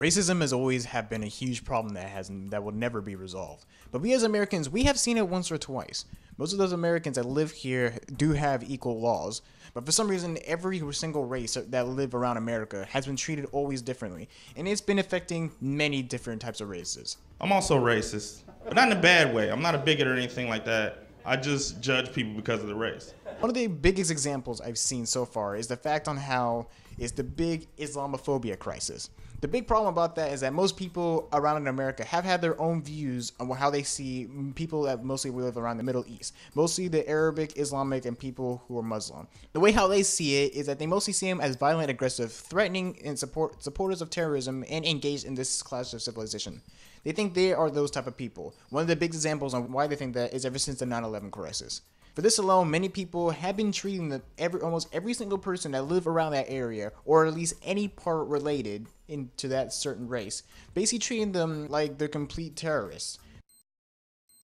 Racism has always have been a huge problem that will never be resolved. But we as Americans, we have seen it once or twice. Most of those Americans that live here do have equal laws, but for some reason, every single race that live around America has been treated always differently, and it's been affecting many different types of races. I'm also racist, but not in a bad way. I'm not a bigot or anything like that. I just judge people because of the race. One of the biggest examples I've seen so far is the fact on how is the big Islamophobia crisis. The big problem about that is that most people around in America have had their own views on how they see people that mostly live around the Middle East, mostly the Arabic, Islamic, and people who are Muslim. The way how they see it is that they mostly see them as violent, aggressive, threatening, and supporters of terrorism and engaged in this class of civilization. They think they are those type of people. One of the big examples on why they think that is ever since the 9/11 crisis. For this alone, many people have been treating almost every single person that live around that area, or at least any part related into that certain race, basically treating them like they're complete terrorists.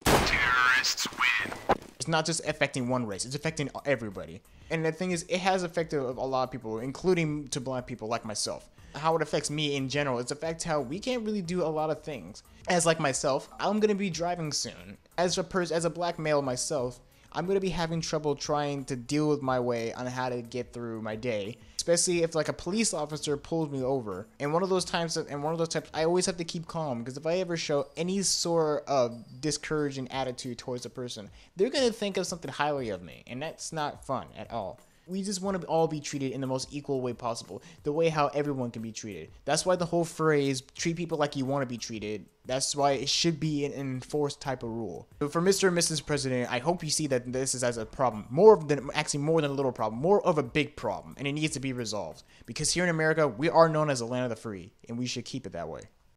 Terrorists win. It's not just affecting one race, it's affecting everybody. And the thing is, it has affected a lot of people, including to blind people like myself. How it affects me in general, it's affects how we can't really do a lot of things. As like myself, I'm gonna be driving soon. As a black male myself, I'm going to be having trouble trying to deal with my way on how to get through my day, especially if like a police officer pulls me over. And one of those times, I always have to keep calm, because if I ever show any sort of discouraging attitude towards a person, they're going to think of something highly of me, and that's not fun at all. We just want to all be treated in the most equal way possible, the way how everyone can be treated. That's why the whole phrase, treat people like you want to be treated, that's why it should be an enforced type of rule. So for Mr. and Mrs. President, I hope you see that this is as a problem, more than a little problem, more of a big problem, and it needs to be resolved. Because here in America, we are known as the land of the free, and we should keep it that way.